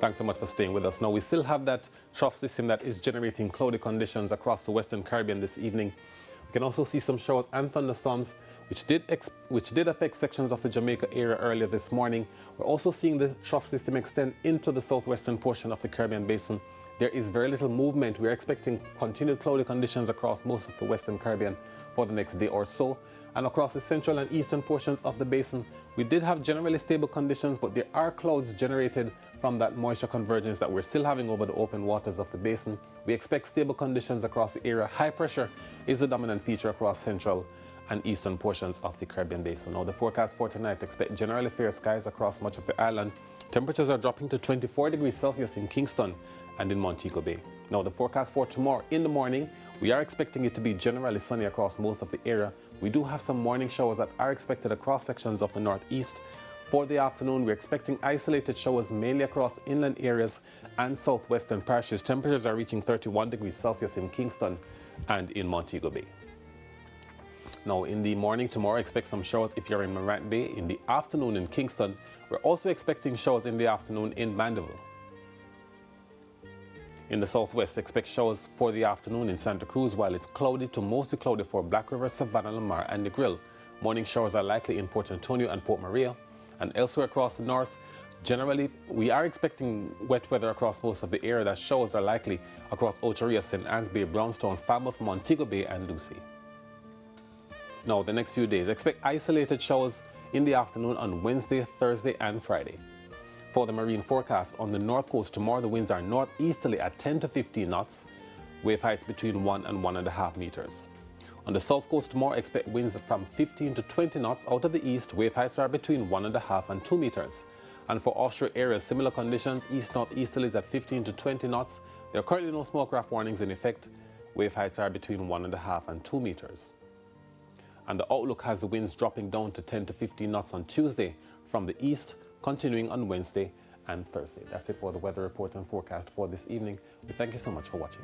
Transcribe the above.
Thanks so much for staying with us. Now, we still have that trough system that is generating cloudy conditions across the Western Caribbean this evening. We can also see some showers and thunderstorms, which did affect sections of the Jamaica area earlier this morning. We're also seeing the trough system extend into the southwestern portion of the Caribbean basin. There is very little movement. We're expecting continued cloudy conditions across most of the Western Caribbean for the next day or so. And across the central and eastern portions of the basin, we did have generally stable conditions, but there are clouds generated from that moisture convergence that we're still having over the open waters of the basin. We expect stable conditions across the area. High pressure is the dominant feature across central and eastern portions of the Caribbean basin. Now, the forecast for tonight, expect generally fair skies across much of the island. Temperatures are dropping to 24 degrees Celsius in Kingston and in Montego Bay. Now, the forecast for tomorrow in the morning, we are expecting it to be generally sunny across most of the area. We do have some morning showers that are expected across sections of the northeast. For the afternoon, we're expecting isolated showers mainly across inland areas and southwestern parishes. Temperatures are reaching 31 degrees Celsius in Kingston and in Montego Bay. Now, in the morning tomorrow, expect some showers if you're in Morant Bay. In the afternoon in Kingston, we're also expecting showers in the afternoon in Mandeville. In the southwest, expect showers for the afternoon in Santa Cruz, while it's cloudy to mostly cloudy for Black River, Savannah, Lamar, and Negril. Morning showers are likely in Port Antonio and Port Maria. And elsewhere across the north, generally, we are expecting wet weather across most of the area. That showers are likely across Ocho Rios, St. Anne's Bay, Brownstown, Falmouth, Montego Bay, and Lucy. Now, the next few days, expect isolated showers in the afternoon on Wednesday, Thursday, and Friday. For the marine forecast, on the north coast tomorrow, the winds are northeasterly at 10 to 15 knots, wave heights between 1 and 1.5 meters. On the south coast tomorrow, expect winds from 15 to 20 knots out of the east, wave heights are between 1.5 and 2 meters. And for offshore areas, similar conditions, east-northeasterlies at 15 to 20 knots. There are currently no smoke-craft warnings in effect. Wave heights are between 1.5 and 2 meters. And the outlook has the winds dropping down to 10 to 15 knots on Tuesday from the east, continuing on Wednesday and Thursday. That's it for the weather report and forecast for this evening. We thank you so much for watching.